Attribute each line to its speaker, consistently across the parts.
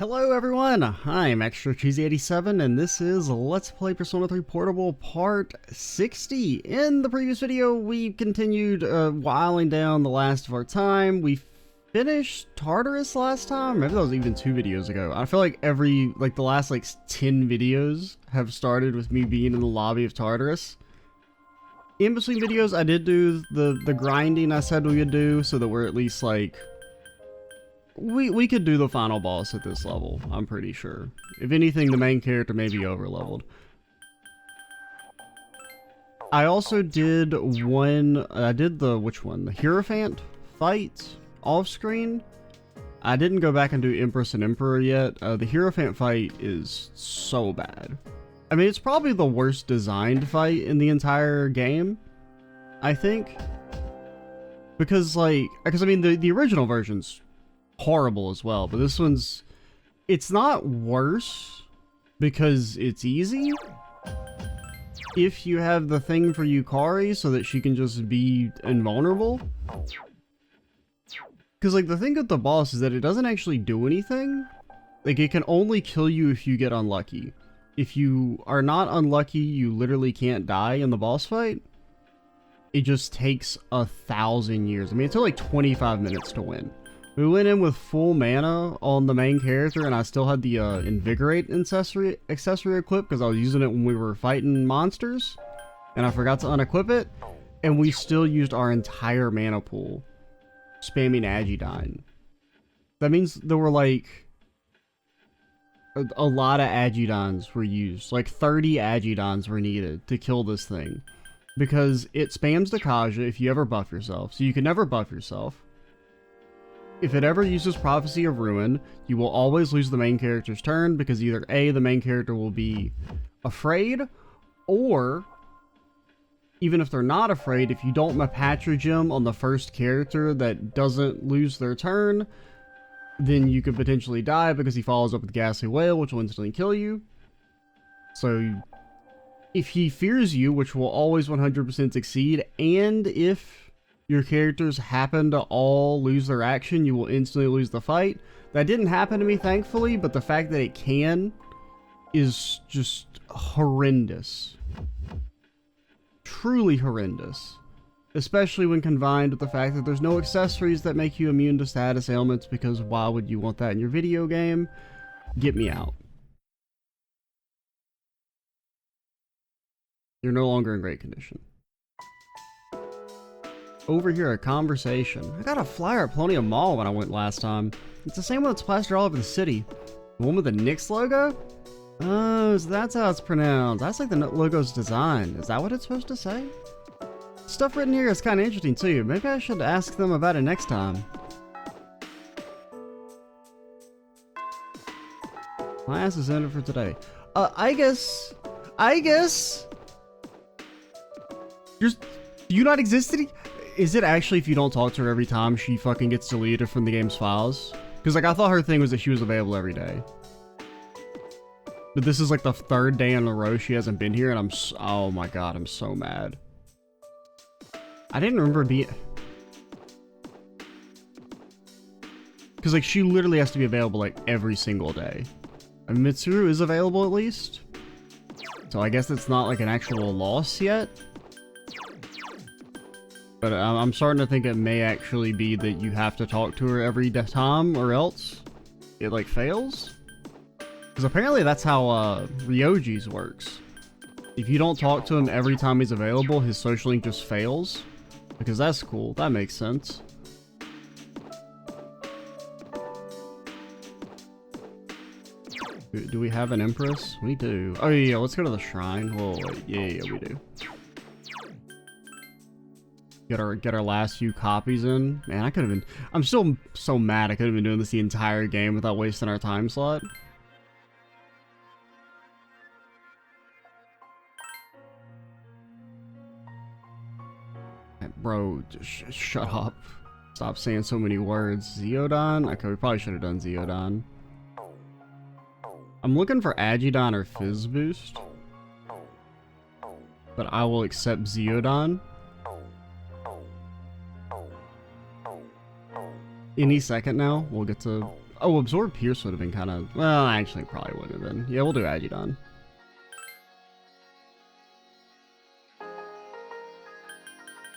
Speaker 1: Hello everyone, I'm Extra Cheesy 87 and this is Let's Play Persona 3 Portable Part 60. In the previous video, we continued whiling down the last of our time. We finished Tartarus last time. Maybe that was even 2 videos ago. I feel like the last 10 videos have started with me being in the lobby of Tartarus. In between videos, I did do the grinding I said we would do so that we're at least we could do the final boss at this level, I'm pretty sure. If anything, the main character may be over-leveled. I also did which one? The Hierophant fight off-screen. I didn't go back and do Empress and Emperor yet. The Hierophant fight is so bad. I mean, it's probably the worst designed fight in the entire game, I think. Because I mean, the original version's horrible as well, but this one's, it's not worse because it's easy if you have the thing for Yukari so that she can just be invulnerable. Because the thing with the boss is that it doesn't actually do anything. It can only kill you if you get unlucky. If you are not unlucky, you literally can't die in the boss fight. It just takes 1,000 years. I mean, it took 25 minutes to win. We went in with full mana on the main character, and I still had the Invigorate accessory equipped because I was using it when we were fighting monsters, and I forgot to unequip it, and we still used our entire mana pool, spamming Aigidine. That means there were a lot of Aigidines were used, 30 Aigidines were needed to kill this thing, because it spams Dakaja if you ever buff yourself, so you can never buff yourself. If it ever uses Prophecy of Ruin, you will always lose the main character's turn because either A, the main character will be afraid, or even if they're not afraid, if you don't Mapatra Gem on the first character that doesn't lose their turn, then you could potentially die because he follows up with Ghastly Wail, which will instantly kill you. So if he fears you, which will always 100% succeed, and if your characters happen to all lose their action, you will instantly lose the fight. That didn't happen to me, thankfully, but the fact that it can is just horrendous. Truly horrendous. Especially when combined with the fact that there's no accessories that make you immune to status ailments, because why would you want that in your video game? Get me out. You're no longer in great condition. Over here, a conversation. I got a flyer at Polonium Mall when I went last time. It's the same one that's plastered all over the city. The one with the Nyx logo? Oh, so that's how it's pronounced. That's the logo's design. Is that what it's supposed to say? Stuff written here is kind of interesting too. Maybe I should ask them about it next time. Class is ended for today. Aigis. Do you not exist any? Is it actually if you don't talk to her every time she fucking gets deleted from the game's files? Because I thought her thing was that she was available every day. But this is the 3rd day in a row she hasn't been here, and oh my god, I'm so mad. I didn't remember being... Because she literally has to be available every single day. And Mitsuru is available at least. So I guess it's not an actual loss yet. But I'm starting to think it may actually be that you have to talk to her every time or else it fails. Because apparently that's how Ryoji's works. If you don't talk to him every time he's available, his social link just fails. Because that's cool. That makes sense. Do we have an Empress? We do. Oh yeah, let's go to the shrine. Whoa, wait. Yeah, we do. Get our last few copies in. Man, I could have been... I'm still so mad I could have been doing this the entire game without wasting our time slot. Bro, just shut up. Stop saying so many words. Zeodon? Okay, we probably should have done Zeodon. I'm looking for Aigidine or Fizz Boost. But I will accept Zeodon. Any second now, we'll get to Oh, Absorb Pierce would have been kind of... Well, actually, probably wouldn't have been. Yeah, we'll do Agidon.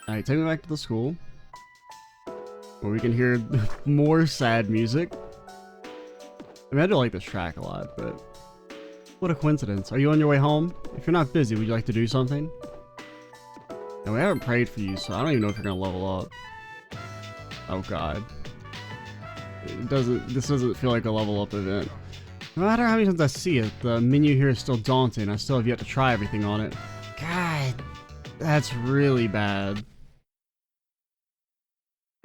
Speaker 1: Alright, take me back to the school. Where we can hear more sad music. I mean, I do like this track a lot, but... What a coincidence. Are you on your way home? If you're not busy, would you like to do something? And we haven't prayed for you, so I don't even know if you're gonna level up. Oh god. This doesn't feel like a level up event. No matter how many times I see it, the menu here is still daunting. I still have yet to try everything on it. God, that's really bad.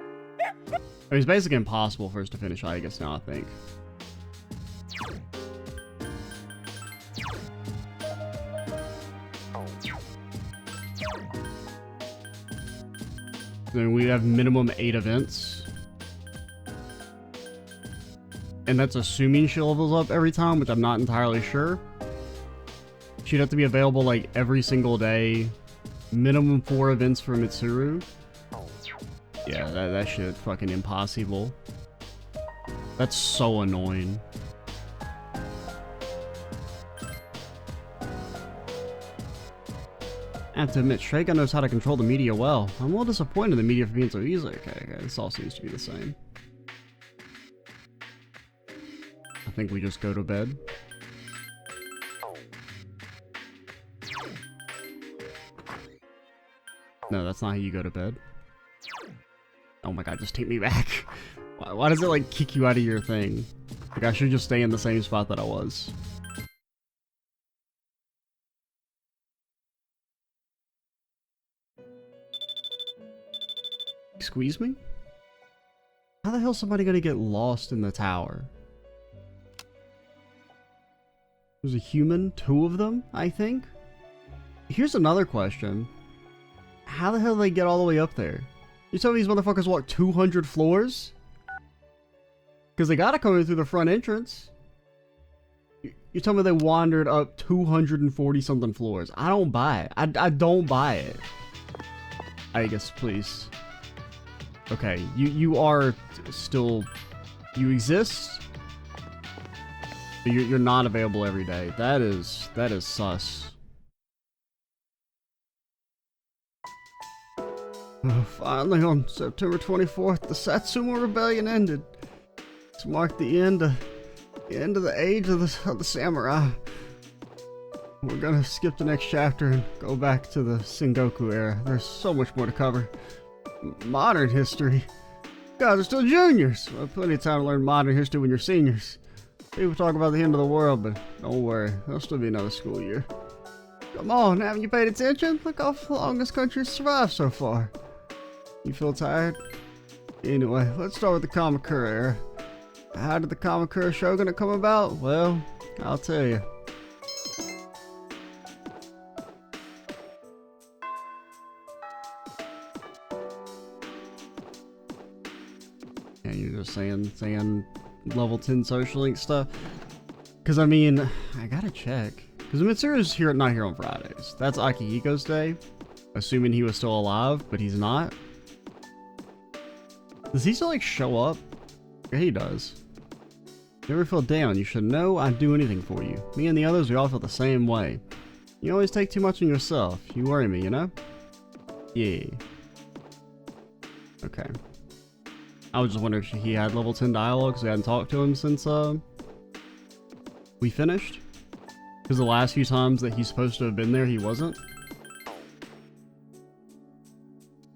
Speaker 1: I mean, it's basically impossible for us to finish Aigis now, I think. Then we have minimum 8 events. And that's assuming she levels up every time, which I'm not entirely sure. She'd have to be available like every single day. Minimum 4 events for Mitsuru. Yeah, that shit fucking impossible. That's so annoying. I have to admit, Strega knows how to control the media well. I'm a little disappointed in the media for being so easy. Okay, this all seems to be the same. I think we just go to bed. No, that's not how you go to bed. Oh my god, just take me back. Why does it like kick you out of your thing? Like I should just stay in the same spot that I was. Squeeze me? How the hell is somebody gonna get lost in the tower? There's a human, 2 of them, I think? Here's another question. How the hell do they get all the way up there? You tell me these motherfuckers walk 200 floors? Because they gotta come in through the front entrance. You tell me they wandered up 240 something floors. I don't buy it. I don't buy it. I guess, please. Okay, you are still... You exist? But you're not available every day. That is sus. Finally, on September 24th, the Satsuma Rebellion ended. To mark the end of the age of the samurai. We're gonna skip the next chapter and go back to the Sengoku era. There's so much more to cover. Modern history. God, they're still juniors. Well, plenty of time to learn modern history when you're seniors. People talk about the end of the world, but don't worry, there'll still be another school year. Come on, haven't you paid attention? Look how long this country's survived so far. You feel tired? Anyway, let's start with the Kamakura era. How did the Kamakura Shogunate come about? Well, I'll tell you. And you're just saying level 10 social link stuff. Because I mean, I gotta check. Because Mitsuru's not here on Fridays. That's Akihiko's day. Assuming he was still alive, but he's not. Does he still like show up? Yeah, he does. You ever feel down? You should know I'd do anything for you. Me and the others, we all feel the same way. You always take too much on yourself. You worry me, you know? Yeah. Okay. I was just wondering if he had level 10 dialogue, because we hadn't talked to him since we finished. Because the last few times that he's supposed to have been there, he wasn't.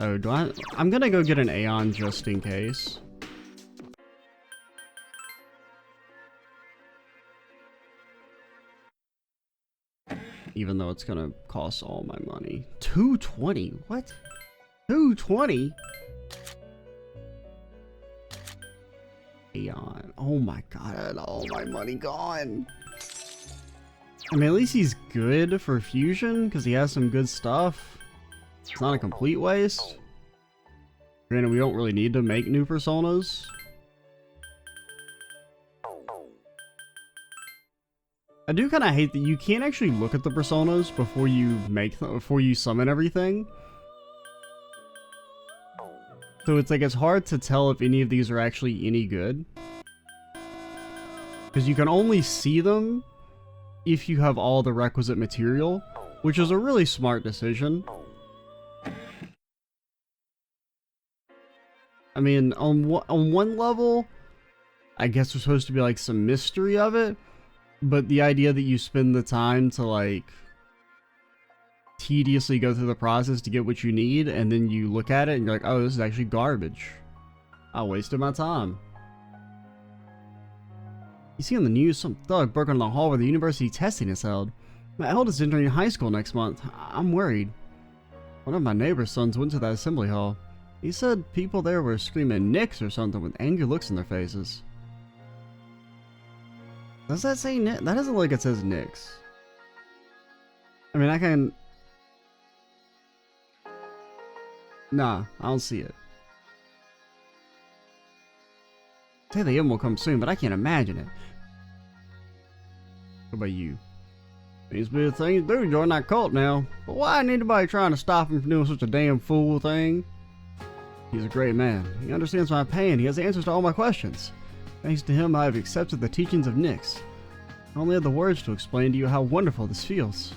Speaker 1: Oh, I'm gonna go get an Aeon just in case. Even though it's gonna cost all my money. 220? What? 220? Aeon. Oh my god, all my money gone. I mean, at least he's good for fusion, because he has some good stuff. It's not a complete waste. Granted, we don't really need to make new personas. I do kind of hate that you can't actually look at the personas before you make them, before you summon everything. So it's like, it's hard to tell if any of these are actually any good. Because you can only see them if you have all the requisite material, which is a really smart decision. I mean, on one level, I guess there's supposed to be like some mystery of it, but the idea that you spend the time to like tediously go through the process to get what you need, and then you look at it and you're like, oh, this is actually garbage. I wasted my time. You see on the news, some thug broke into the hall where the university testing is held. My eldest is entering high school next month. I'm worried. One of my neighbor's sons went to that assembly hall. He said people there were screaming Nix or something with angry looks in their faces. Does that say Nix? That doesn't look like it says Nix. I mean, I can... Nah, I don't see it. Say the end will come soon, but I can't imagine it. What about you? Seems to be a thing to do, join that cult now. But why ain't anybody trying to stop him from doing such a damn fool thing? He's a great man. He understands my pain. He has answers to all my questions. Thanks to him, I have accepted the teachings of Nix. I only have the words to explain to you how wonderful this feels.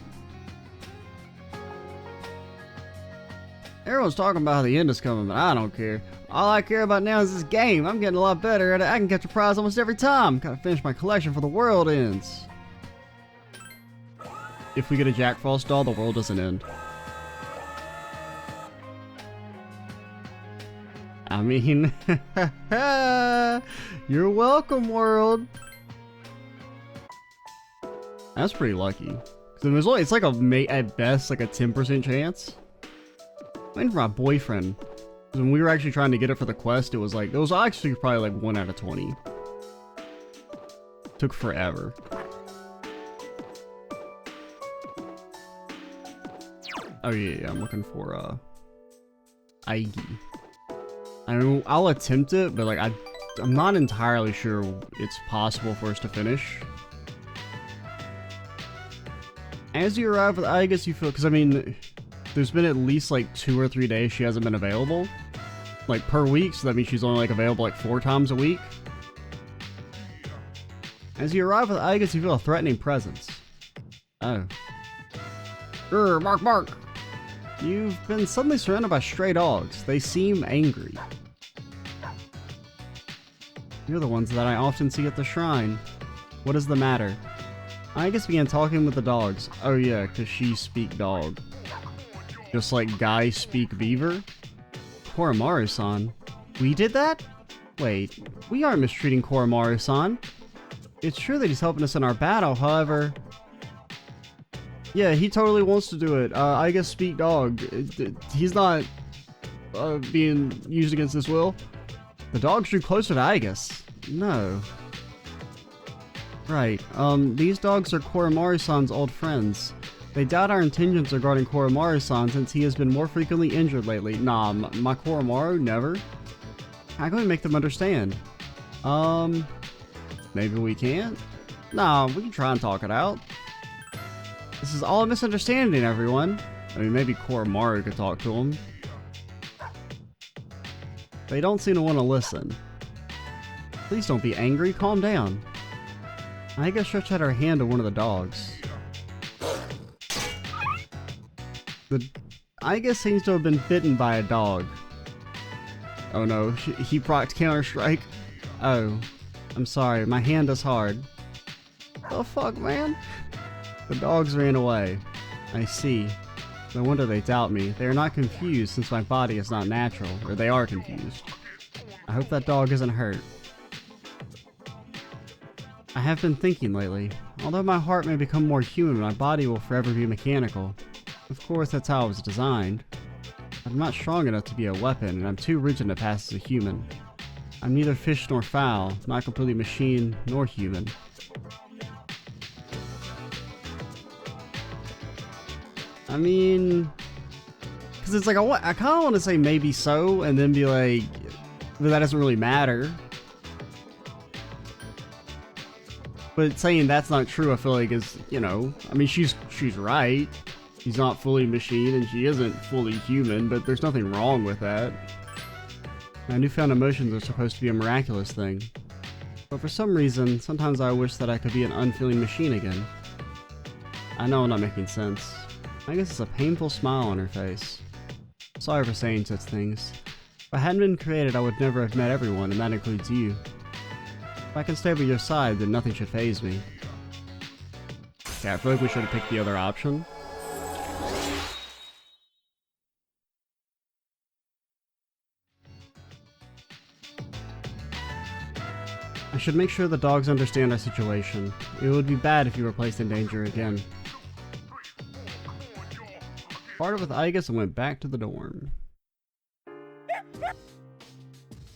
Speaker 1: Everyone's talking about how the end is coming, but I don't care. All I care about now is this game. I'm getting a lot better at it. I can catch a prize almost every time. Gotta finish my collection before the world ends. If we get a Jack Frost doll, the world doesn't end. I mean, you're welcome, world. That's pretty lucky. Cause it's like at best like a 10% chance. Waiting for my boyfriend. When we were actually trying to get it for the quest, it was actually probably like 1 out of 20. Took forever. Oh yeah, I'm looking for Aigis. I mean, I'll attempt it, but like I'm not entirely sure it's possible for us to finish. As you arrive with Aigis, you feel, because I mean, there's been at least like 2 or 3 days she hasn't been available, like per week, so that means she's only like available like 4 times a week. As you arrive with Aigis, you feel a threatening presence. Oh. Grr, bark, bark. You've been suddenly surrounded by stray dogs. They seem angry. You're the ones that I often see at the shrine. What is the matter? Aigis began talking with the dogs. Oh yeah, because she speak dog. Just like guys speak beaver? Koromaru-san. We did that? Wait, we aren't mistreating Koromaru-san. It's true that he's helping us in our battle, however... Yeah, he totally wants to do it. Aigis speak dog. He's not being used against his will. The dogs drew closer to Aigis. No. Right. These dogs are Koromaru-san's old friends. They doubt our intentions regarding Koromaru-san since he has been more frequently injured lately. Nah, my Koromaru? Never. How can we make them understand? Maybe we can't? Nah, we can try and talk it out. This is all a misunderstanding, everyone. I mean, maybe Koromaru could talk to him. They don't seem to want to listen. Please don't be angry, calm down. Aigis stretched out her hand to one of the dogs. Aigis seems to have been bitten by a dog. Oh no, he procced Counter-Strike. Oh, I'm sorry, my hand is hard. The fuck, man? The dogs ran away. I see. No wonder they doubt me. They are not confused since my body is not natural. Or they are confused. I hope that dog isn't hurt. I have been thinking lately. Although my heart may become more human, my body will forever be mechanical. Of course, that's how I was designed. I'm not strong enough to be a weapon, and I'm too rigid to pass as a human. I'm neither fish nor fowl, not completely machine nor human. I mean, because it's like, I kind of want to say maybe so, and then be like, but that doesn't really matter. But saying that's not true, I feel like is, you know, I mean, she's right. She's not fully machine, and she isn't fully human, but there's nothing wrong with that. Now, newfound emotions are supposed to be a miraculous thing. But for some reason, sometimes I wish that I could be an unfeeling machine again. I know I'm not making sense. I guess it's a painful smile on her face. Sorry for saying such things. If I hadn't been created, I would never have met everyone, and that includes you. If I can stay by your side, then nothing should faze me. Okay, I feel like we should have picked the other option. I should make sure the dogs understand our situation. It would be bad if you were placed in danger again. Parted with Aigis and went back to the dorm.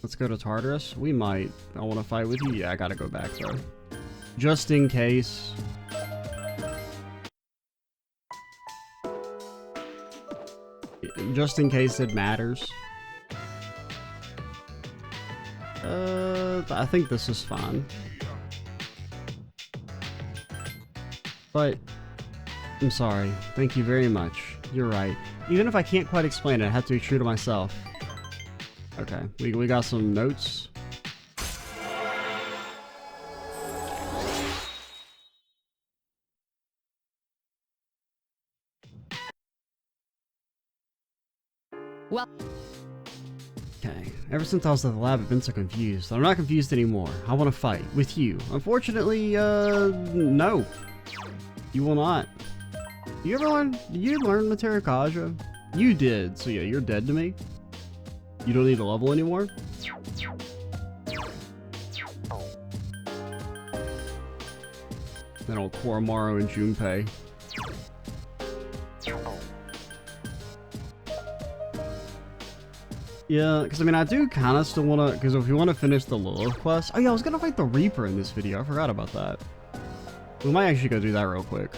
Speaker 1: Let's go to Tartarus. We might. I want to fight with you. Yeah, I gotta go back though. Just in case. Just in case it matters. I think this is fine. But, I'm sorry. Thank you very much. You're right. Even if I can't quite explain it, I have to be true to myself. Okay, we got some notes.
Speaker 2: Well.
Speaker 1: Okay, ever since I was at the lab, I've been so confused. I'm not confused anymore. I want to fight with you. Unfortunately, no. You will not. You ever learn? Did you learn Materia Kaja? You did. So yeah, you're dead to me. You don't need a level anymore. Then old Koromaru and Junpei. Yeah, because I mean, I do kind of still want to, because if you want to finish the Lilith quest. Oh yeah, I was going to fight the Reaper in this video. I forgot about that. We might actually go do that real quick.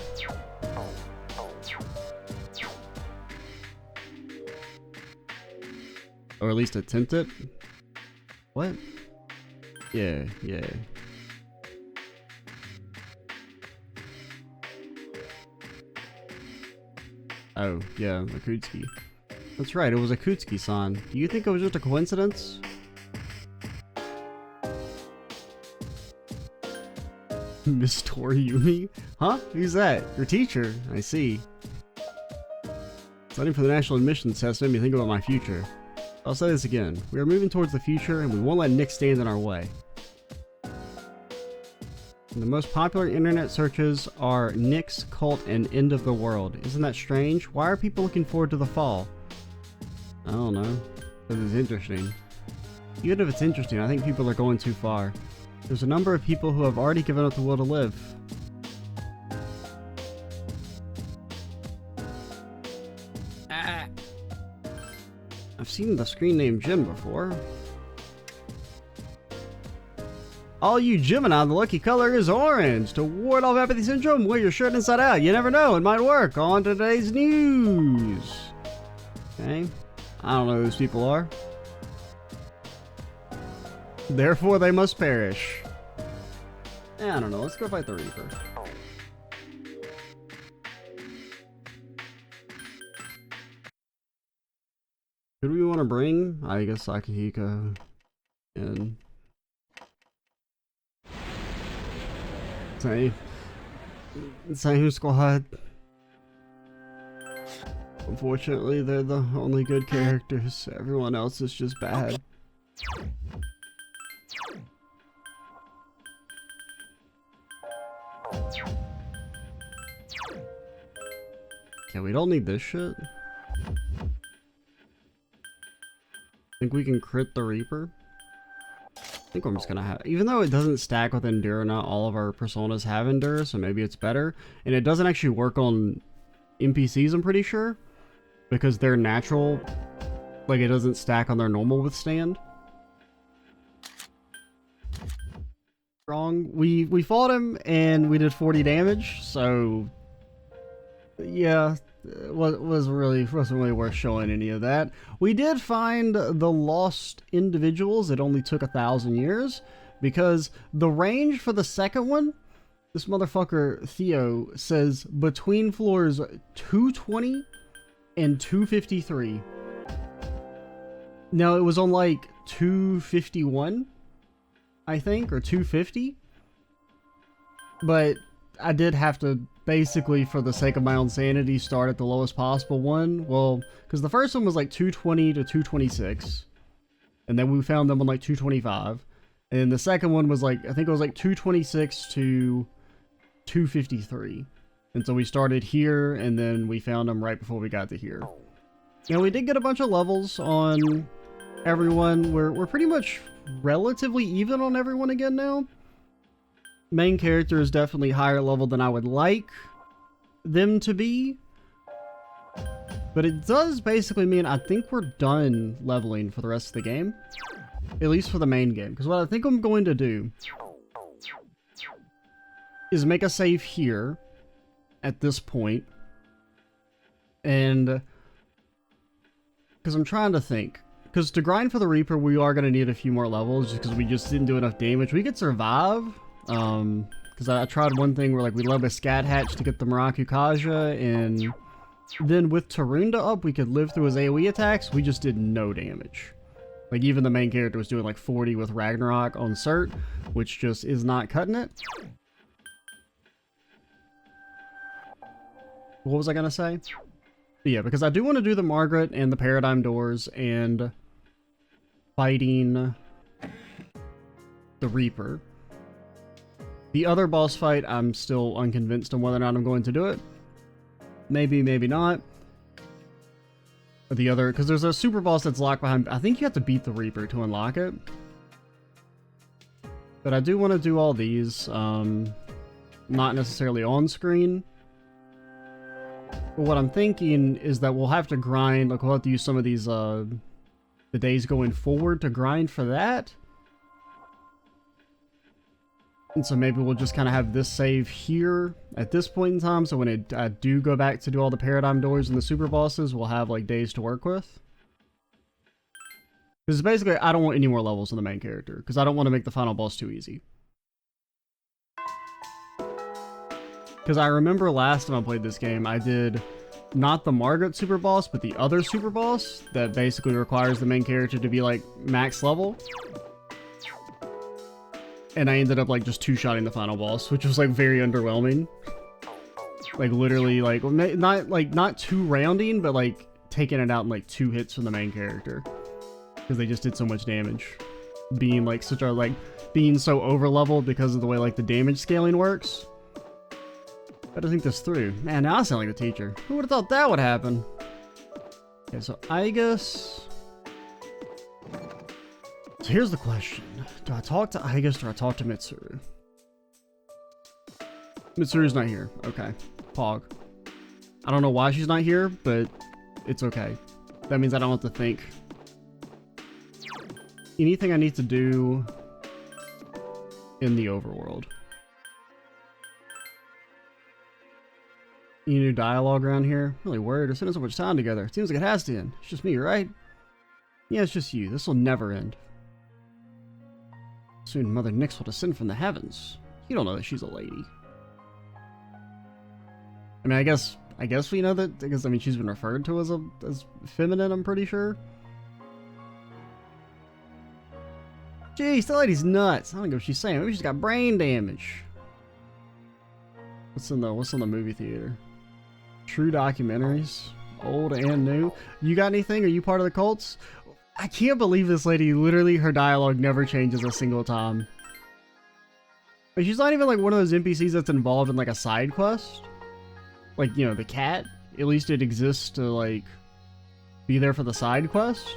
Speaker 1: Or at least attempt it. What? Yeah, yeah. Oh, yeah, Akutsuki. That's right, it was Akutsuki-san. Do you think it was just a coincidence? Miss Toriyumi? Huh? Who's that? Your teacher. I see. Studying for the national admissions test made me think about my future. I'll say this again. We are moving towards the future, and we won't let Nick stand in our way. And the most popular internet searches are Nick's cult and end of the world. Isn't that strange? Why are people looking forward to the fall? I don't know. Because it's interesting. Even if it's interesting, I think people are going too far. There's a number of people who have already given up the will to live. I've seen the screen name Jim before. All you Gemini, the lucky color is orange. To ward off apathy syndrome, wear your shirt inside out. You never know, it might work. On today's news. Okay. I don't know who those people are. Therefore, they must perish. I don't know. Let's go fight the Reaper. Who do we want to bring? I guess Akihiko in. Same squad. Unfortunately, they're the only good characters. Everyone else is just bad. Okay, we don't need this shit. Think we can crit the Reaper? I think I'm just gonna have, even though it doesn't stack with Endure, not all of our personas have Endure, so maybe it's better. And it doesn't actually work on NPCs, I'm pretty sure, because their natural, like, it doesn't stack on their normal withstand. Wrong. We fought him and we did 40 damage, so yeah, wasn't really worth showing any of that. We did find the lost individuals. It only took 1,000 years because the range for the second one, this motherfucker Theo says between floors 220 and 253. Now it was on like 251. I think, or 250. But I did have to, basically, for the sake of my own sanity, start at the lowest possible one. Well, because the first one was like 220 to 226. And then we found them on like 225. And then the second one was like, I think it was like 226 to 253. And so we started here, and then we found them right before we got to here. Now, we did get a bunch of levels on everyone. We're pretty much relatively even on everyone again now. Main character is definitely higher level than I would like them to be. But it does basically mean I think we're done leveling for the rest of the game. At least for the main game. Because what I think I'm going to do is make a save here at this point. And because I'm trying to think. Because to grind for the Reaper, we are going to need a few more levels just because we just didn't do enough damage. We could survive. Because I tried one thing where like we love a Scat Hatch to get the Miraku Kaja, and then with Tarunda up, we could live through his AoE attacks. We just did no damage. Like even the main character was doing like 40 with Ragnarok on Cert, which just is not cutting it. What was I gonna say? But yeah, because I do want to do the Margaret and the Paradigm Doors and fighting the Reaper. The other boss fight, I'm still unconvinced on whether or not I'm going to do it. Maybe, maybe not. But the other, because there's a super boss that's locked behind. I think you have to beat the Reaper to unlock it. But I do want to do all these, not necessarily on screen. But what I'm thinking is that we'll have to grind, like we'll have to use some of these, the days going forward to grind for that. And so maybe we'll just kind of have this save here at this point in time. So when I do go back to do all the Paradigm Doors and the super bosses, we'll have like days to work with. Because basically, I don't want any more levels on the main character. Because I don't want to make the final boss too easy. Because I remember last time I played this game, I did not the Margaret super boss, but the other super boss that basically requires the main character to be like max level. And I ended up like just two-shotting the final boss, which was like very underwhelming. Like literally like, not two rounding, but like taking it out in like 2 hits from the main character. Because they just did so much damage. Being like such a, like, being so over-leveled because of the way like the damage scaling works. Better think this through. Man, now I sound like a teacher. Who would have thought that would happen? Okay, so Aigis. So here's the question. Do I talk to Aigis or do I talk to Mitsuru? Mitsuru's not here. Okay. Pog. I don't know why she's not here, but it's okay. That means I don't have to think. Anything I need to do in the overworld. Any new dialogue around here? Really worried. We're spending so much time together. It seems like it has to end. It's just me, right? Yeah, it's just you. This will never end. Soon Mother Nyx will descend from the heavens. You don't know that she's a lady. I mean, I guess we know that, because I mean she's been referred to as feminine, I'm pretty sure. Jeez, that lady's nuts. I don't know what she's saying. Maybe she's got brain damage. What's in the movie theater? True documentaries, old and new. You got anything? Are you part of the cults? I can't believe this lady, literally her dialogue never changes a single time. Like, she's not even like one of those NPCs that's involved in like a side quest. Like, you know, the cat, at least it exists to like be there for the side quest.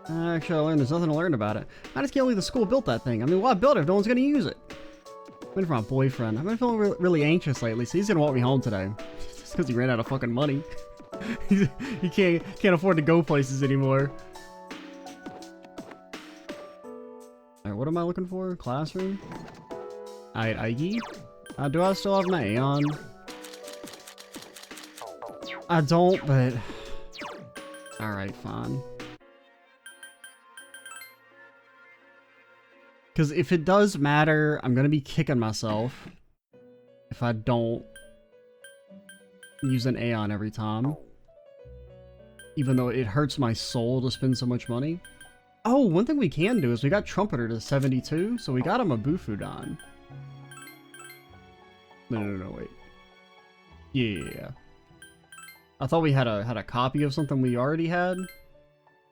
Speaker 1: Actually, I learned there's nothing to learn about it. I just can't believe the school built that thing. I mean, why build it if no one's gonna use it? Waiting for my boyfriend. I've been feeling really anxious lately, so he's gonna walk me home today. Just because he ran out of fucking money. He can't afford to go places anymore. Alright, what am I looking for? Classroom? Alright, Aigis? Do I still have my Aeon? I don't, but... Alright, fine. Because if it does matter, I'm going to be kicking myself if I don't use an Aeon every time. Even though it hurts my soul to spend so much money. Oh, one thing we can do is we got Trumpeter to 72, so we got him a Bufudan. No, wait. Yeah. I thought we had a copy of something we already had.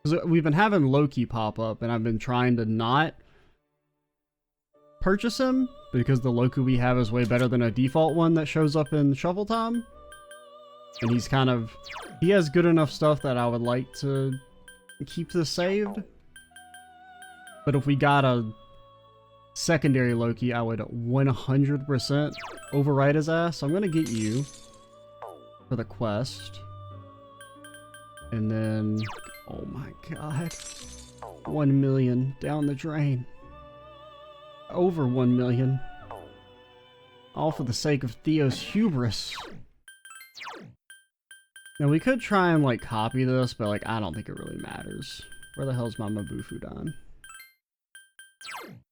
Speaker 1: Because we've been having Loki pop up, and I've been trying to not purchase him, because the Loki we have is way better than a default one that shows up in Shuffle Time. And he's kind of... he has good enough stuff that I would like to keep this saved. But if we got a secondary Loki, I would 100% override his ass. So I'm going to get you for the quest. And then... oh my god. 1 million down the drain. Over 1 million. All for the sake of Theo's hubris. Now we could try and like copy this, but like I don't think it really matters. Where the hell's my Mabufudan?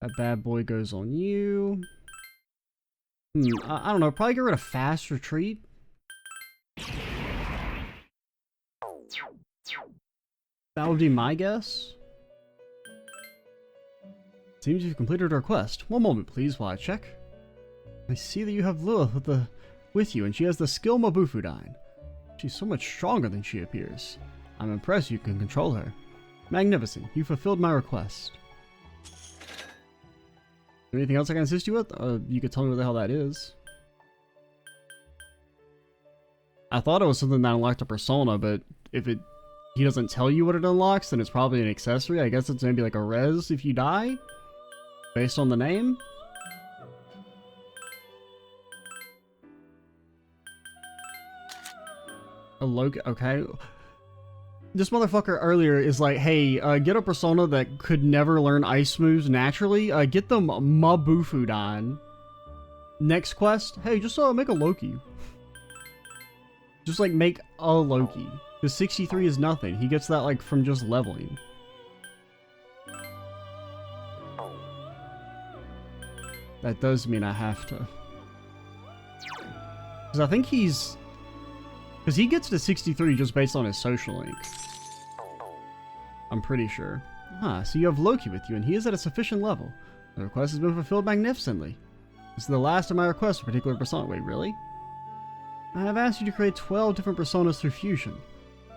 Speaker 1: That bad boy goes on you. I don't know, probably get rid of Fast Retreat. That would be my guess. Seems you've completed our quest. One moment please while I check. I see that you have Lilith with you and she has the skill Mabufudan. She's so much stronger than she appears. I'm impressed you can control her. Magnificent, you fulfilled my request. Anything else I can assist you with? You could tell me what the hell that is. I thought it was something that unlocked a persona, but if he doesn't tell you what it unlocks, then it's probably an accessory. I guess it's maybe like a res if you die, based on the name. A Loki, okay. This motherfucker earlier is like, hey, get a persona that could never learn ice moves naturally. Get them Mabufudan. Next quest, hey, just make a Loki. Just like make a Loki. Because 63 is nothing. He gets that like from just leveling. That does mean I have to. Because I think he's... because he gets to 63 just based on his social link. I'm pretty sure. Ah, so you have Loki with you, and he is at a sufficient level. The request has been fulfilled magnificently. This is the last of my requests for a particular persona. Wait, really? I have asked you to create 12 different personas through fusion.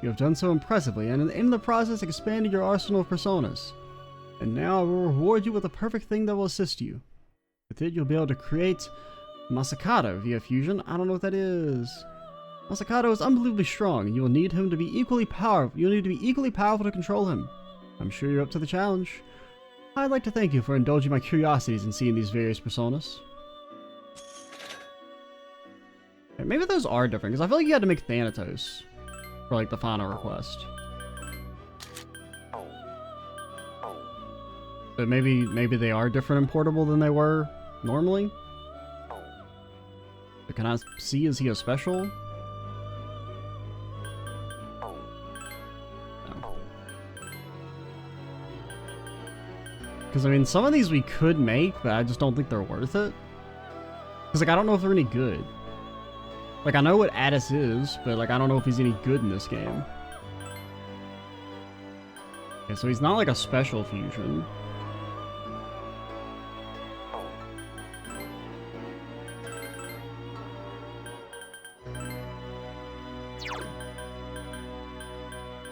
Speaker 1: You have done so impressively, and in the process expanded your arsenal of personas. And now I will reward you with the perfect thing that will assist you. With it, you'll be able to create Masakado via fusion. I don't know what that is. Masakado is unbelievably strong, and you will need him to be equally powerful. You'll need to be equally powerful to control him. I'm sure you're up to the challenge. I'd like to thank you for indulging my curiosities in seeing these various personas. Okay, maybe those are different, because I feel like you had to make Thanatos for like the final request. But maybe they are different in Portable than they were normally. But can I see, is he a special? Because, I mean, some of these we could make, but I just don't think they're worth it. Because, like, I don't know if they're any good. Like, I know what Addis is, but, like, I don't know if he's any good in this game. Okay, so he's not, like, a special fusion.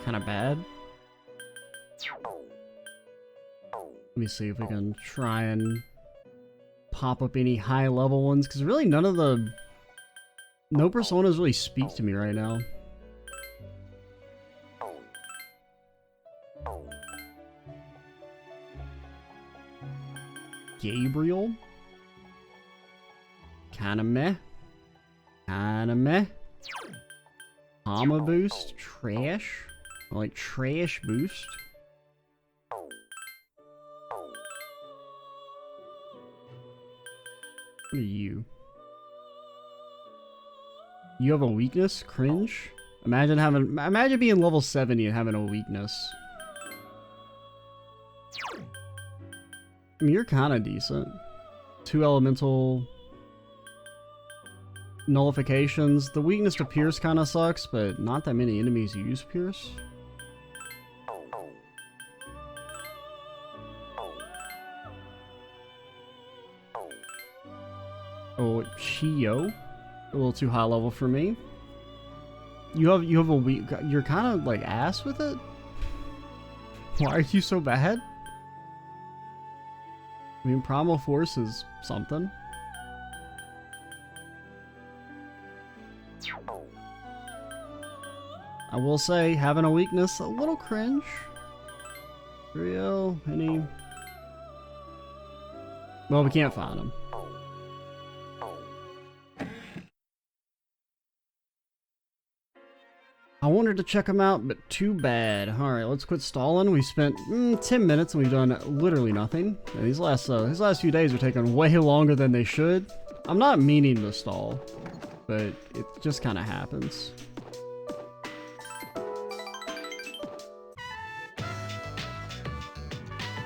Speaker 1: Kinda bad. Let me see if we can try and pop up any high level ones, because really no personas really speak to me right now. Gabriel? Kinda meh. Kinda meh. Hama boost? Trash? I like trash boost. What are you? You have a weakness? Cringe? Imagine being level 70 and having a weakness. I mean, you're kinda decent. 2 elemental nullifications. The weakness to Pierce kinda sucks, but not that many enemies use Pierce. Oh, Shio. A little too high level for me. You have a weak... You're kind of like ass with it? Why are you so bad? I mean, Primal Force is something. I will say, having a weakness, a little cringe. Real, any... Well, we can't find him. I wanted to check him out, but too bad. Alright, let's quit stalling. We spent 10 minutes and we've done literally nothing. And these last few days are taking way longer than they should. I'm not meaning to stall, but it just kind of happens.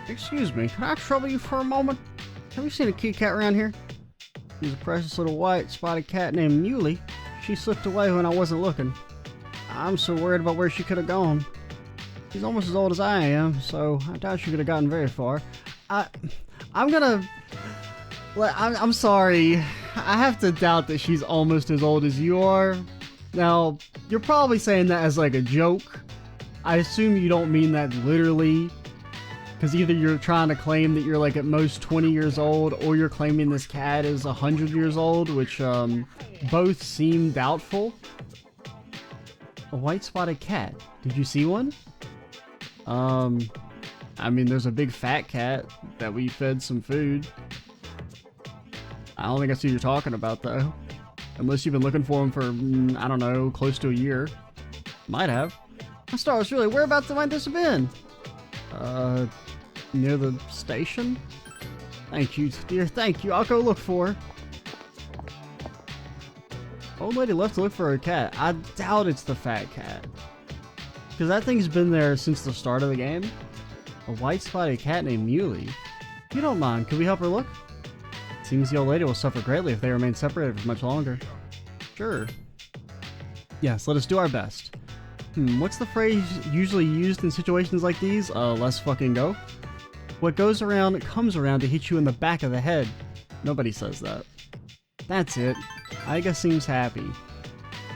Speaker 1: Excuse me, can I trouble you for a moment? Have you seen a kitty cat around here? She's a precious little white spotted cat named Muley. She slipped away when I wasn't looking. I'm so worried about where she could have gone. She's almost as old as I am, so I doubt she could have gotten very far. I'm sorry. I have to doubt that she's almost as old as you are. Now, you're probably saying that as like a joke. I assume you don't mean that literally. Because either you're trying to claim that you're like at most 20 years old, or you're claiming this cat is 100 years old, which both seem doubtful. A white spotted cat. Did you see one? I mean, there's a big fat cat that we fed some food. I don't think that's who you're talking about, though. Unless you've been looking for him for, I don't know, close to a year. Might have. Stars, really, whereabouts might this have been? Near the station? Thank you, dear, thank you. I'll go look for her. Old lady left to look for her cat. I doubt it's the fat cat. Because that thing's been there since the start of the game. A white spotted cat named Muley. If you don't mind, could we help her look? Seems the old lady will suffer greatly if they remain separated for much longer. Sure. Yes, let us do our best. What's the phrase usually used in situations like these? Let's fucking go. What goes around comes around to hit you in the back of the head. Nobody says that. That's it. Aiga seems happy.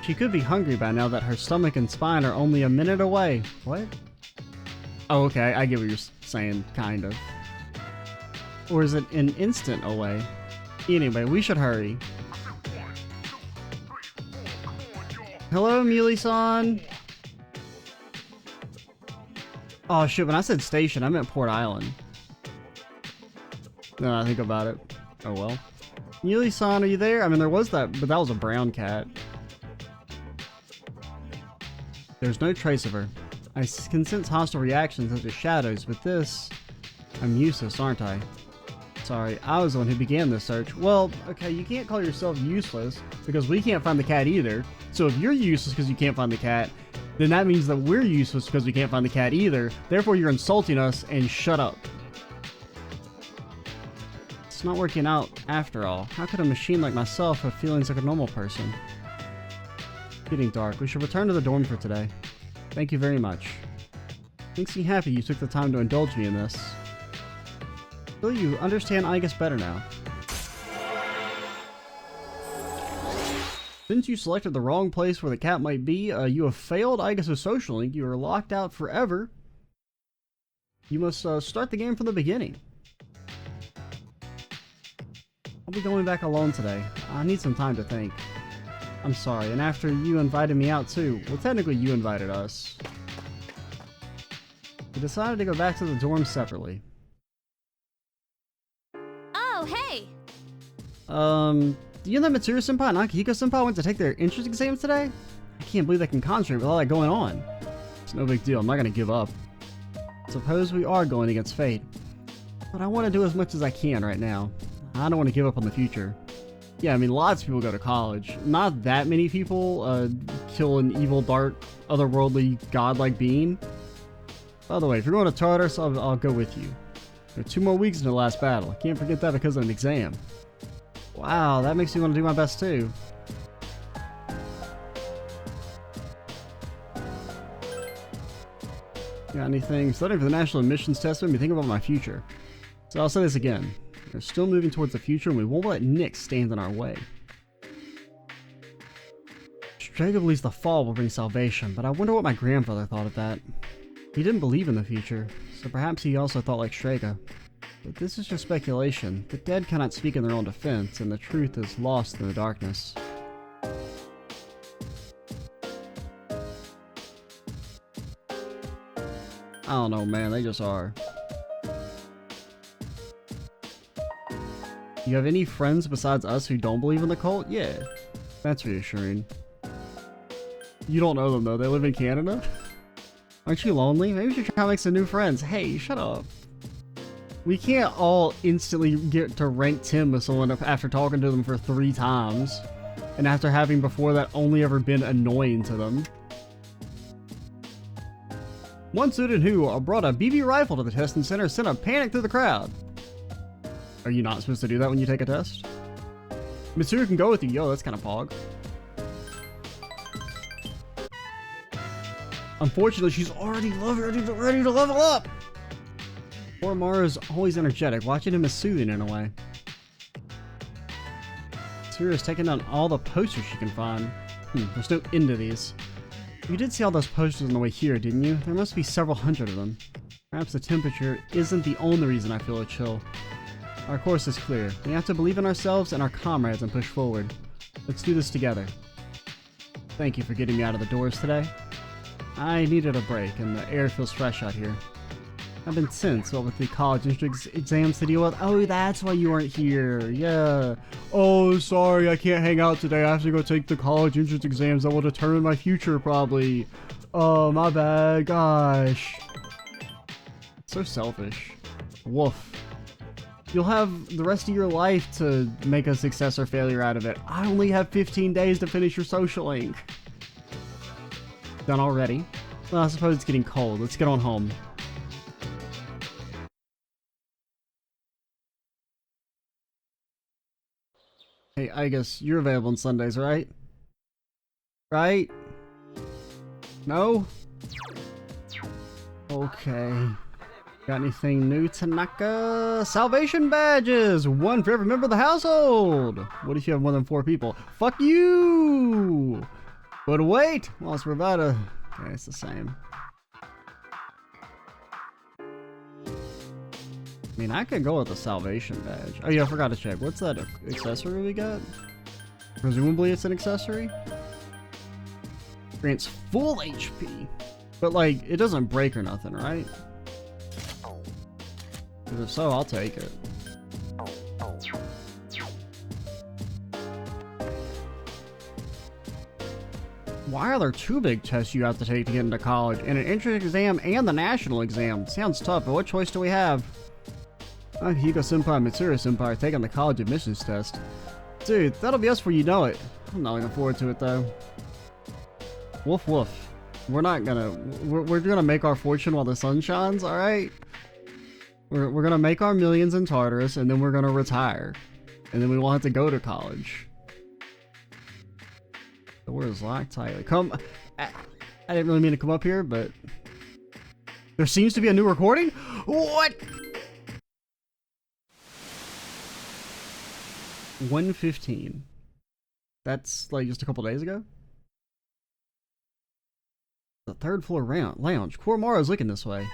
Speaker 1: She could be hungry by now that her stomach and spine are only a minute away. What? Oh, okay, I get what you're saying, kind of. Or is it an instant away? Anyway, we should hurry. Hello, Muley-san. Oh shit, when I said station, I meant Port Island. No, I think about it. Oh well. Muley-san, are you there? I mean, there was that, but that was a brown cat. There's no trace of her. I can sense hostile reactions such as shadows, but this... I'm useless, aren't I? Sorry, I was the one who began this search. Well, okay, you can't call yourself useless, because we can't find the cat either. So if you're useless because you can't find the cat, then that means that we're useless because we can't find the cat either. Therefore, you're insulting us, and shut up. It's not working out after all. How could a machine like myself have feelings like a normal person? It's getting dark. We should return to the dorm for today. Thank you very much. Makes me happy you took the time to indulge me in this. Will you understand Aigis better now? Since you selected the wrong place where the cat might be, you have failed Aigis' social link. You are locked out forever. You must start the game from the beginning. I'll be going back alone today. I need some time to think. I'm sorry, and after you invited me out too. Well, technically you invited us. We decided to go back to the dorm separately.
Speaker 2: Oh, hey!
Speaker 1: Do you know that Mitsuru senpai and Akihiko senpai went to take their entrance exams today? I can't believe they can concentrate with all that going on. It's no big deal, I'm not gonna give up. Suppose we are going against fate. But I want to do as much as I can right now. I don't want to give up on the future. Yeah, I mean, lots of people go to college. Not that many people kill an evil, dark, otherworldly, godlike being. By the way, if you're going to Tartarus, I'll go with you. There are 2 more weeks in the last battle. I can't forget that because of an exam. Wow, that makes me want to do my best too. Got anything? Studying for the national admissions test made me think about my future. So I'll say this again. We're still moving towards the future, and we won't let Nick stand in our way. Strega believes the fall will bring salvation, but I wonder what my grandfather thought of that. He didn't believe in the future, so perhaps he also thought like Strega. But this is just speculation. The dead cannot speak in their own defense, and the truth is lost in the darkness. I don't know, man. They just are. You have any friends besides us who don't believe in the cult? Yeah. That's reassuring. You don't know them, though. They live in Canada? Aren't you lonely? Maybe you should try to make some new friends. Hey, shut up. We can't all instantly get to rank Tim with someone after talking to them for 3 times. And after having before that only ever been annoying to them. One student who brought a BB rifle to the testing center sent a panic through the crowd. Are you not supposed to do that when you take a test? Mitsuru can go with you. Yo, that's kind of pog. Unfortunately, she's already ready to level up! Poor Mara's always energetic. Watching him is soothing in a way. Mitsuru is taking down all the posters she can find. There's no end to these. You did see all those posters on the way here, didn't you? There must be several hundred of them. Perhaps the temperature isn't the only reason I feel a chill. Our course is clear. We have to believe in ourselves and our comrades and push forward. Let's do this together. Thank you for getting me out of the doors today. I needed a break, and the air feels fresh out here. I've been tense, what with the college entrance exams to deal with. Oh, that's why you weren't here. Yeah. Oh, sorry, I can't hang out today. I have to go take the college entrance exams that will determine my future, probably. Oh, my bad. Gosh. So selfish. Woof. You'll have the rest of your life to make a success or failure out of it. I only have 15 days to finish your social link. Done already? Well, I suppose it's getting cold. Let's get on home. Hey, I guess you're available on Sundays, right? Right? No? Okay. Got anything new, Tanaka? Salvation badges! 1 for every member of the household! What if you have more than 4 people? Fuck you! But wait! Whilst we're about to... Okay, it's the same. I mean, I could go with the salvation badge. Oh yeah, I forgot to check. What's that accessory we got? Presumably it's an accessory? Grants full HP. But like, it doesn't break or nothing, right? If so, I'll take it. Why are there 2 big tests you have to take to get into college? And an entrance exam and the national exam. Sounds tough, but what choice do we have? Hiko-senpai and Mitsuru-senpai are taking the college admissions test. Dude, that'll be us before you know it. I'm not looking forward to it, though. Woof woof. We're gonna make our fortune while the sun shines, alright? We're gonna make our millions in Tartarus, and then we're gonna retire. And then we won't have to go to college. The word is locked tightly. I didn't really mean to come up here, but... There seems to be a new recording? What?! 1:15. That's like just a couple days ago? The 3rd floor lounge. Kuromaru's looking this way.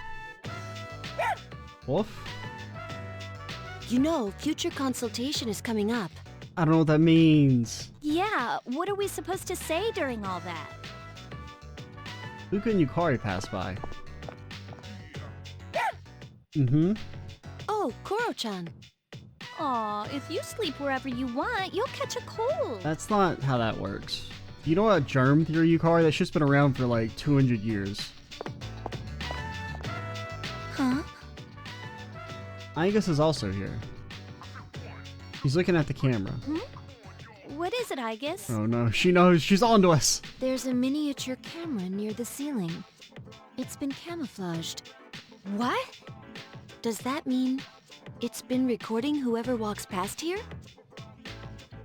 Speaker 1: Wolf?
Speaker 2: You know, future consultation is coming up.
Speaker 1: I don't know what that means.
Speaker 3: Yeah, what are we supposed to say during all that?
Speaker 1: Luca and Yukari pass by. Mm-hmm.
Speaker 2: Oh, Kuro-chan.
Speaker 3: Aw, if you sleep wherever you want, you'll catch a cold.
Speaker 1: That's not how that works. You know what germ theory, Yukari? That shit's been around for like 200 years.
Speaker 2: Huh?
Speaker 1: Aigis is also here. He's looking at the camera.
Speaker 3: What is it, Aigis?
Speaker 1: Oh no, she knows. She's on to us.
Speaker 2: There's a miniature camera near the ceiling. It's been camouflaged. What? Does that mean it's been recording whoever walks past here?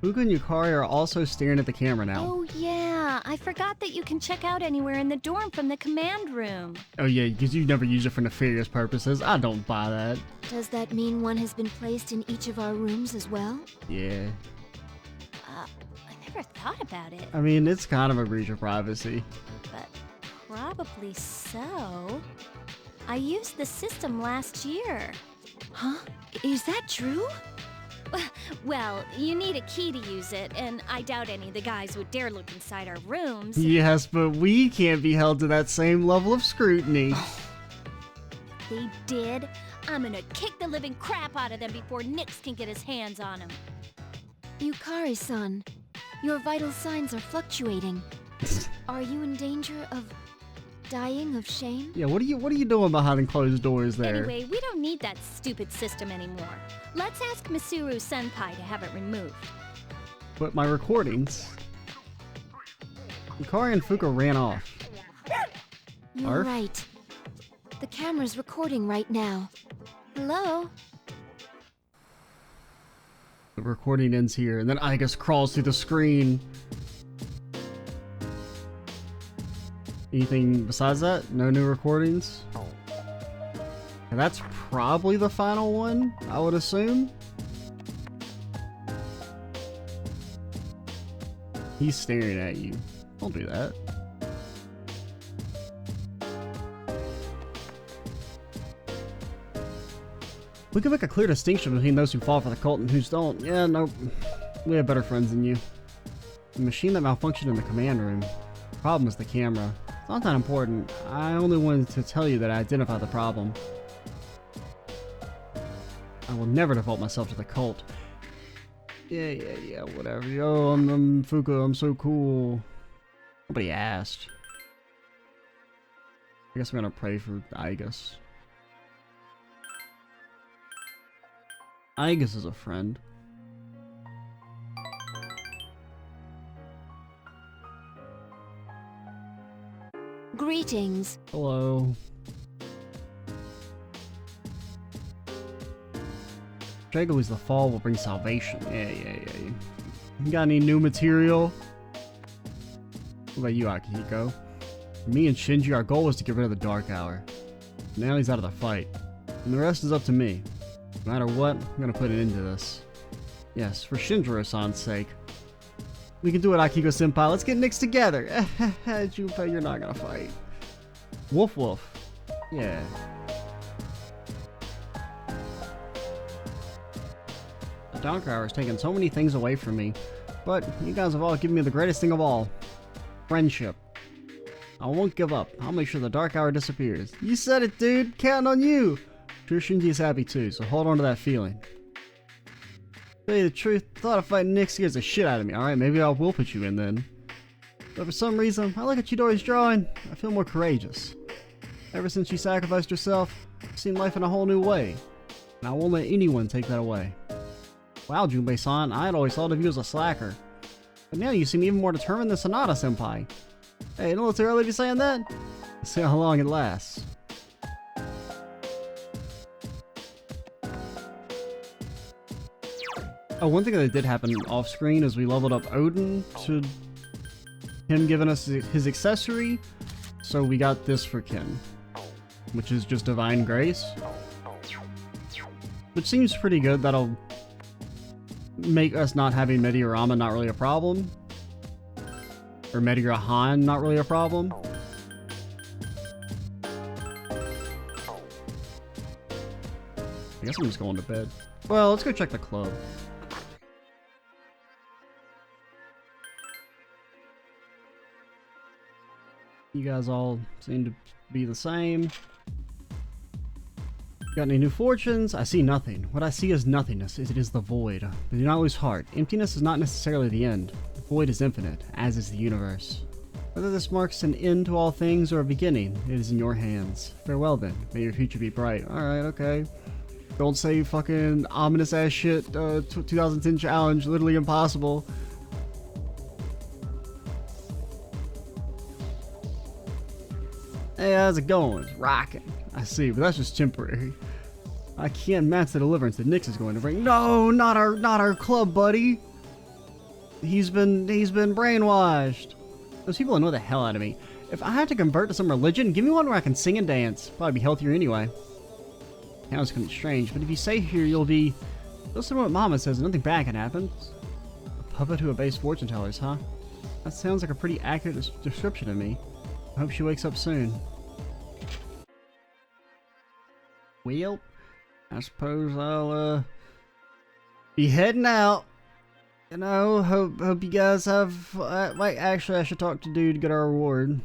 Speaker 1: Fuka and Yukari are also staring at the camera now.
Speaker 3: Oh yeah, I forgot that you can check out anywhere in the dorm from the command room.
Speaker 1: Oh yeah, because you never use it for nefarious purposes. I don't buy that.
Speaker 2: Does that mean one has been placed in each of our rooms as well?
Speaker 1: Yeah.
Speaker 3: I never thought about it,
Speaker 1: I mean, it's kind of a breach of privacy.
Speaker 3: but probably so. I used the system last year.
Speaker 2: Huh? Is that true?
Speaker 3: Well, you need a key to use it, and I doubt any of the guys would dare look inside our rooms.
Speaker 1: Yes, but we can't be held to that same level of scrutiny.
Speaker 3: They did. I'm gonna kick the living crap out of them before Nix can get his hands on them.
Speaker 2: Yukari-san, your vital signs are fluctuating. Are you in danger of dying of shame?
Speaker 1: Yeah, what are you doing behind closed doors there?
Speaker 3: Anyway, we don't need that stupid system anymore. Let's ask Mitsuru Senpai to have it removed.
Speaker 1: But my recordings. Yukari and Fuka ran off.
Speaker 2: You're
Speaker 1: Arf?
Speaker 2: right. The camera's recording right now. Hello?
Speaker 1: The recording ends here, and then Aigis crawls through the screen. Anything besides that? No new recordings? And that's probably the final one, I would assume. He's staring at you. Don't do that. We can make a clear distinction between those who fall for the cult and who don't. Yeah, nope. We have better friends than you. The machine that malfunctioned in the command room. The problem was the camera. It's not that important. I only wanted to tell you that I identified the problem. I will never devote myself to the cult. Yeah, whatever. Yo, I'm Fuka, I'm so cool. Nobody asked. I guess I'm gonna pray for Aigis. Aigis is a friend.
Speaker 2: Greetings.
Speaker 1: Hello. Jay believes the fall will bring salvation. Yeah. You got any new material? What about you, Akihiko? For me and Shinji, our goal was to get rid of the Dark Hour. Now he's out of the fight. And the rest is up to me. No matter what, I'm gonna put an end to this. Yes, for Shinjiro-san's sake. We can do it, Akihiko-senpai. Let's get Nix together. Junpei, you're not gonna fight. Woof. Yeah. The Dark Hour has taken so many things away from me, but you guys have all given me the greatest thing of all. Friendship. I won't give up. I'll make sure the Dark Hour disappears. You said it, dude. Counting on you. I'm sure Shinji is happy too, so hold on to that feeling. Tell you the truth, the thought of fighting Nick scares the shit out of me. Alright, maybe I will put you in then. But for some reason, I look at Chidori's drawing, I feel more courageous. Ever since you sacrificed yourself, I've seen life in a whole new way. And I won't let anyone take that away. Wow, Junpei-san, I had always thought of you as a slacker. But now you seem even more determined than Sonata-senpai. Hey, don't look too early to be saying that. Let's see how long it lasts. Oh, one thing that did happen off screen is we leveled up Odin to him giving us his accessory. So we got this for Ken, which is just Divine Grace. Which seems pretty good. That'll make us not having Mediorama not really a problem. Or Mediorahan not really a problem. I guess I'm just going to bed. Well, let's go check the club. You guys all seem to be the same. Got any new fortunes? I see nothing. What I see is nothingness. It is the void. But do not lose heart. Emptiness is not necessarily the end. The void is infinite, as is the universe. Whether this marks an end to all things or a beginning, it is in your hands. Farewell then. May your future be bright. Alright, okay. Don't say fucking ominous ass shit. 2010 challenge. Literally impossible. Hey, how's it going? It's rocking. I see, but that's just temporary. I can't match the deliverance that Nix is going to bring. No, not our club, buddy. He's been brainwashed. Those people annoy the hell out of me. If I had to convert to some religion, give me one where I can sing and dance. Probably be healthier anyway. Now it's gonna be strange, but if you stay here, you'll be... Listen to what Mama says, nothing bad can happen. A puppet who obeys fortune tellers, huh? That sounds like a pretty accurate description of me. I hope she wakes up soon. Well, I suppose I'll, be heading out. You know, hope you guys have... wait, actually, I should talk to dude to get our reward.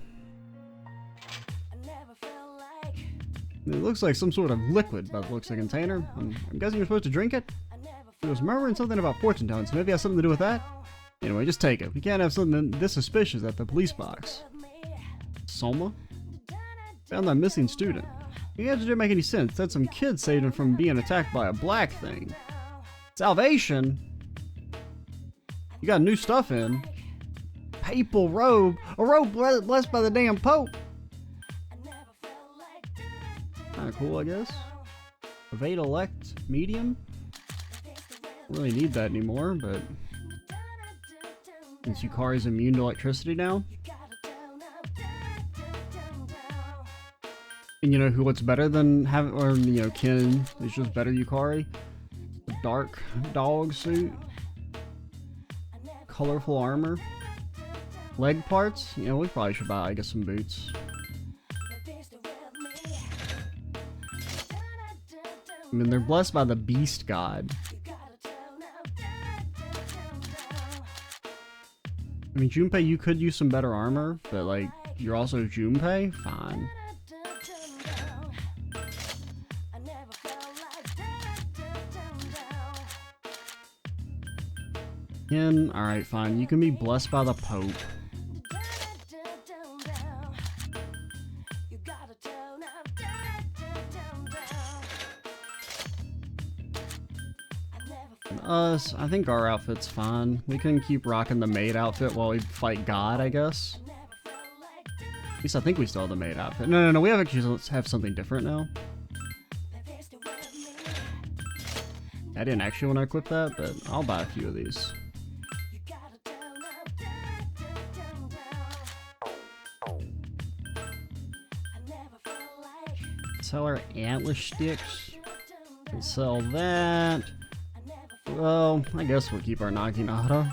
Speaker 1: It looks like some sort of liquid by the looks of the container. I'm guessing you're supposed to drink it? It was murmuring something about fortune telling, so maybe it has something to do with that? Anyway, just take it. We can't have something this suspicious at the police box. Soma? Found that missing student. The answer didn't make any sense. Said some kid saved him from being attacked by a black thing. Salvation? You got new stuff in. Papal robe. A robe blessed by the damn Pope. Kinda cool, I guess. Evade elect medium. Don't really need that anymore, but since Yukari's immune to electricity now. And you know what's better than having, or you know, Ken is just better Yukari? The dark dog suit. Colorful armor. Leg parts? You know, we probably should buy, I guess, some boots. I mean, they're blessed by the beast god. I mean, Junpei, you could use some better armor, but like, you're also Junpei? Fine. Alright, fine. You can be blessed by the Pope. Us, I think our outfit's fine. We can keep rocking the maid outfit while we fight God, I guess. At least I think we still have the maid outfit. No, we have something different now. I didn't actually want to equip that, but I'll buy a few of these. Sell our antler sticks. We'll sell that. Well, I guess we'll keep our Naginata.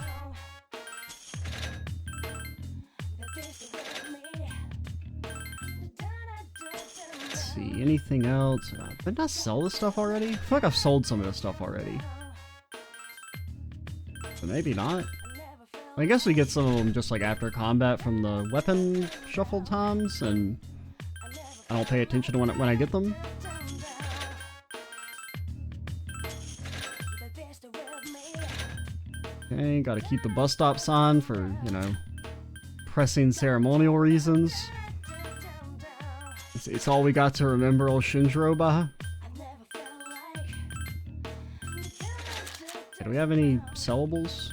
Speaker 1: Let's see, anything else? Didn't I sell this stuff already? I feel like I've sold some of this stuff already. But maybe not. I guess we get some of them just like after combat from the weapon shuffle times, and I don't pay attention to when I get them. Okay, gotta keep the bus stop sign for, you know, pressing ceremonial reasons. It's all we got to remember old Shinjiro by. Okay, do we have any sellables?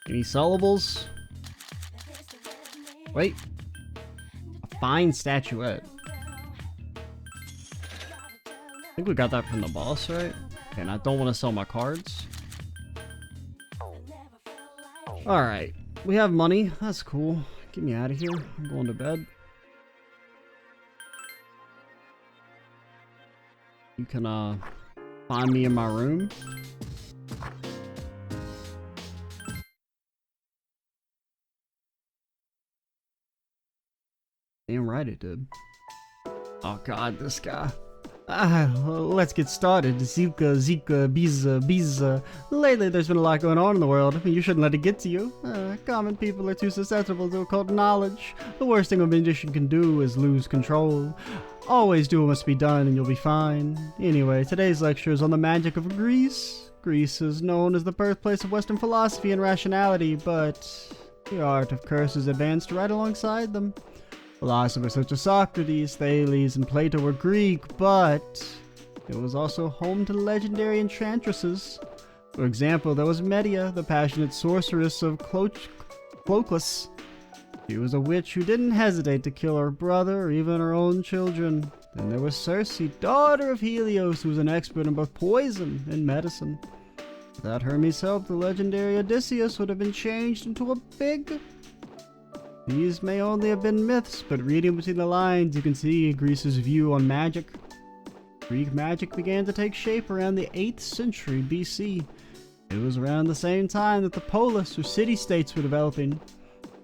Speaker 1: Any sellables? Wait. A fine statuette. I think we got that from the boss, right? And I don't want to sell my cards. Alright. We have money. That's cool. Get me out of here. I'm going to bed. You can, find me in my room. Damn right it did. Oh god, this guy. Let's get started. Zika, Biza. Lately there's been a lot going on in the world. You shouldn't let it get to you. Common people are too susceptible to occult knowledge. The worst thing a magician can do is lose control. Always do what must be done and you'll be fine. Anyway, today's lecture is on the magic of Greece. Greece is known as the birthplace of Western philosophy and rationality, but the art of curses advanced right alongside them. Philosophers such as Socrates, Thales, and Plato were Greek, but it was also home to legendary enchantresses. For example, there was Medea, the passionate sorceress of Cloacus. She was a witch who didn't hesitate to kill her brother or even her own children. Then there was Circe, daughter of Helios, who was an expert in both poison and medicine. Without Hermes' help, the legendary Odysseus would have been changed into a pig. These may only have been myths, but reading between the lines, you can see Greece's view on magic. Greek magic began to take shape around the 8th century BC. It was around the same time that the polis, or city-states, were developing.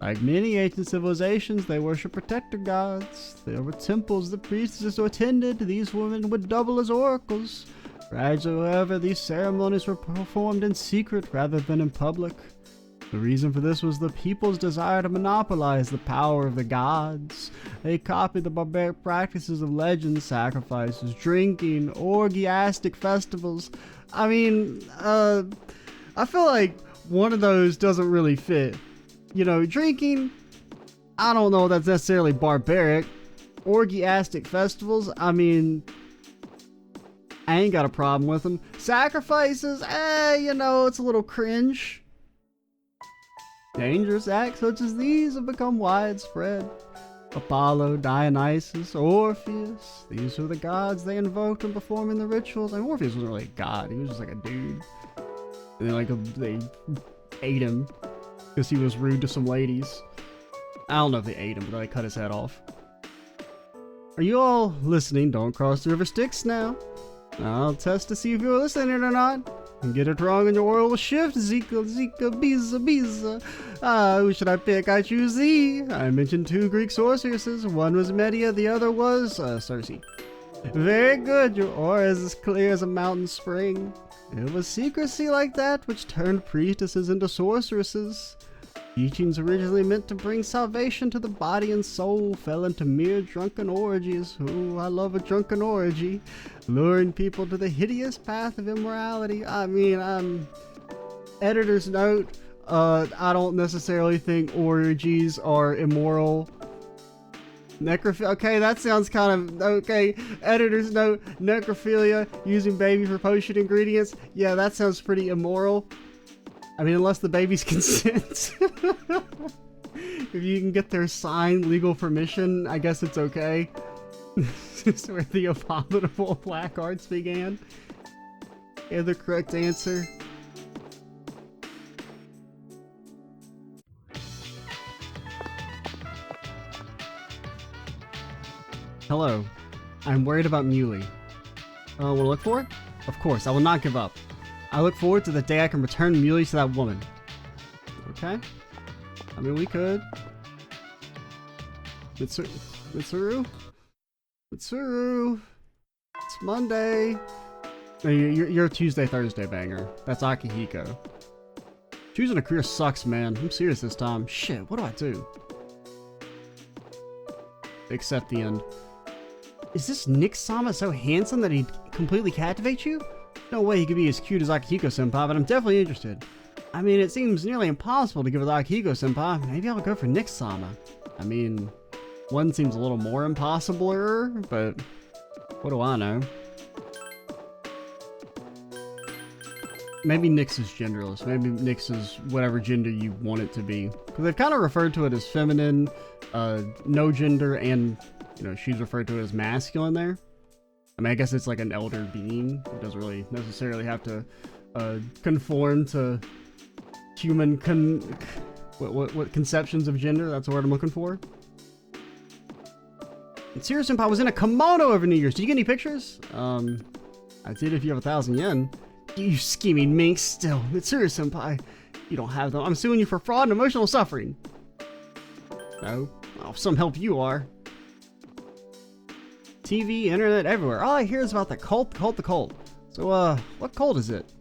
Speaker 1: Like many ancient civilizations, they worshipped protector gods. There were temples the priestesses attended. These women would double as oracles. Gradually, however, these ceremonies were performed in secret rather than in public. The reason for this was the people's desire to monopolize the power of the gods. They copied the barbaric practices of legends, sacrifices, drinking, orgiastic festivals. I mean, I feel like one of those doesn't really fit. You know, drinking, I don't know if that's necessarily barbaric. Orgiastic festivals, I mean, I ain't got a problem with them. Sacrifices, you know, it's a little cringe. Dangerous acts such as these have become widespread. Apollo, Dionysus, Orpheus, these were the gods they invoked when performing the rituals. I mean, Orpheus wasn't really a god, he was just like a dude. And then they ate him because he was rude to some ladies. I don't know if they ate him, but they cut his head off. Are you all listening? Don't cross the river Styx now. I'll test to see if you're listening or not. And get it wrong and your world will shift. Zika, Biza, Biza. Who should I pick? I choose thee. I mentioned 2 Greek sorceresses. One was Medea, the other was Circe. Very good. Your aura is as clear as a mountain spring. It was secrecy like that which turned priestesses into sorceresses. Teachings originally meant to bring salvation to the body and soul fell into mere drunken orgies. Ooh, I love a drunken orgy. Luring people to the hideous path of immorality. I mean, editor's note, I don't necessarily think orgies are immoral. Necrophilia, okay, that sounds kind of, okay. Editor's note, necrophilia, using baby for potion ingredients. Yeah, that sounds pretty immoral. I mean, unless the babies consent. If you can get their signed legal permission, I guess it's okay. This is where the abominable black arts began. Yeah, the correct answer. Hello. I'm worried about Muley. Want to look for it? Of course, I will not give up. I look forward to the day I can return Muley to that woman. Okay? I mean, we could. Mitsuru? Mitsuru! It's Monday! No, you're a Tuesday, Thursday banger. That's Akihiko. Choosing a career sucks, man. I'm serious this time. Shit, what do I do? Accept the end. Is this Nick-sama so handsome that he'd completely captivate you? No way he could be as cute as Akihiko-senpai, but I'm definitely interested. I mean, it seems nearly impossible to give with Akihiko-senpai. Maybe I'll go for Nick-sama. I mean, one seems a little more impossible-er, but what do I know? Maybe Nyx is genderless. Maybe Nyx is whatever gender you want it to be. Because they've kind of referred to it as feminine, no gender, and, you know, she's referred to it as masculine there. I mean, I guess it's like an elder being. It doesn't really necessarily have to conform to human what conceptions of gender. That's the word I'm looking for. And Mitsuru-senpai was in a kimono over New Year's. Did you get any pictures? I'd see it if you have 1,000 yen. You scheming minx still. Mitsuru-senpai, you don't have them. I'm suing you for fraud and emotional suffering. No? Oh, some help you are. TV, internet, everywhere. All I hear is about the cult. So, what cult is it?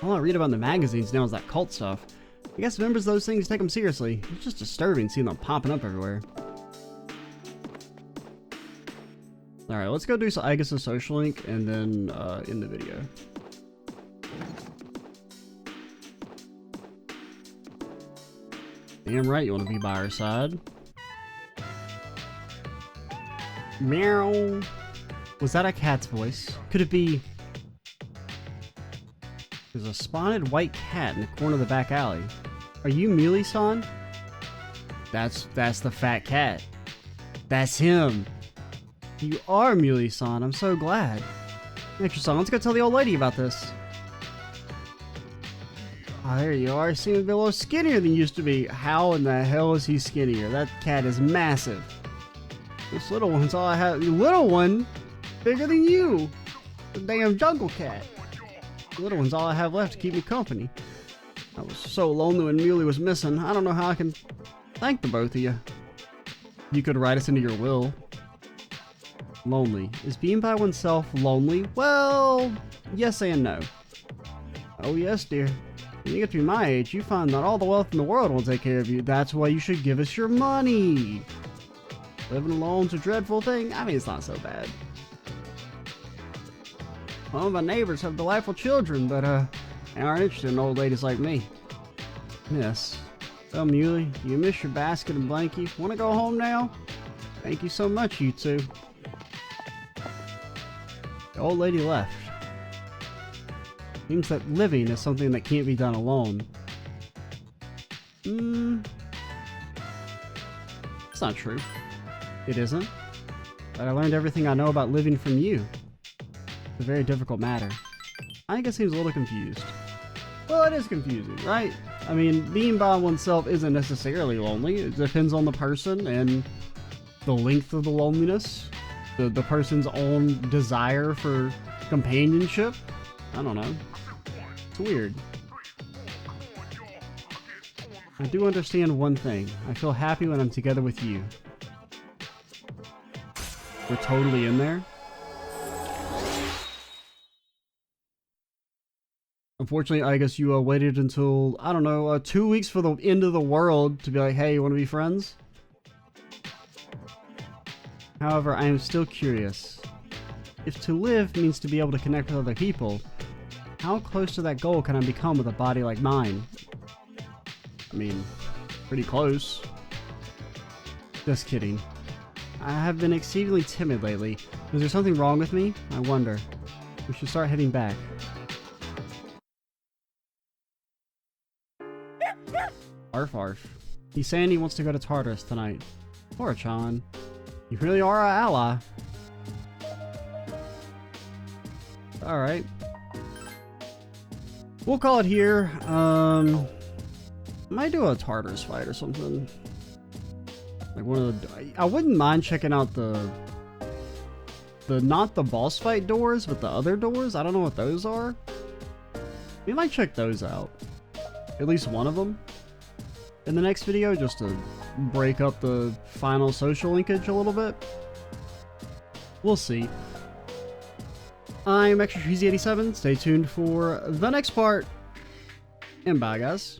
Speaker 1: All I read about in the magazines now is that cult stuff. I guess members of those things take them seriously. It's just disturbing seeing them popping up everywhere. Alright, let's go do some Aigis' social link and then end the video. Damn right you want to be by our side. Meow. Was that a cat's voice? Could it be... There's a spotted white cat in the corner of the back alley. Are you Muley-san? That's the fat cat. That's him. You are Muley-san. I'm so glad. Extra-san, let's go tell the old lady about this. Oh, there you are. Seem to be a little skinnier than you used to be. How in the hell is he skinnier? That cat is massive. This little one's all I have. Little one? Bigger than you. The damn jungle cat. The little one's all I have left to keep me company. I was so lonely when Muley was missing. I don't know how I can thank the both of you. You could write us into your will. Lonely. Is being by oneself lonely? Well, yes and no. Oh yes, dear. When you get to be my age, you find that all the wealth in the world will take care of you. That's why you should give us your money. Living alone's a dreadful thing. I mean, it's not so bad. All of my neighbors have delightful children, but they aren't interested in old ladies like me. Yes. Well, Muley, you miss your basket and blankie. Want to go home now? Thank you so much, you two. The old lady left. Seems that living is something that can't be done alone. It's not true. It isn't. But I learned everything I know about living from you. It's a very difficult matter. I think it seems a little confused. Well, it is confusing, right? I mean, being by oneself isn't necessarily lonely. It depends on the person and the length of the loneliness. The person's own desire for companionship. I don't know. It's weird. I do understand one thing. I feel happy when I'm together with you. We're totally in there. Unfortunately, I guess you waited until, I don't know, 2 weeks for the end of the world to be like, hey, you want to be friends? However, I am still curious. If to live means to be able to connect with other people, how close to that goal can I become with a body like mine? I mean, pretty close. Just kidding. I have been exceedingly timid lately. Is there something wrong with me? I wonder. We should start heading back. Arf arf. He's saying he wants to go to Tartarus tonight. Poor Chan. You really are our ally. Alright. We'll call it here. Might do a Tartarus fight or something. Like one of the... I wouldn't mind checking out the not the boss fight doors, but the other doors. I don't know what those are. We might check those out. At least one of them. In the next video, just to break up the final social linkage a little bit. We'll see. I'm Extra Cheesy 87. Stay tuned for the next part. And bye, guys.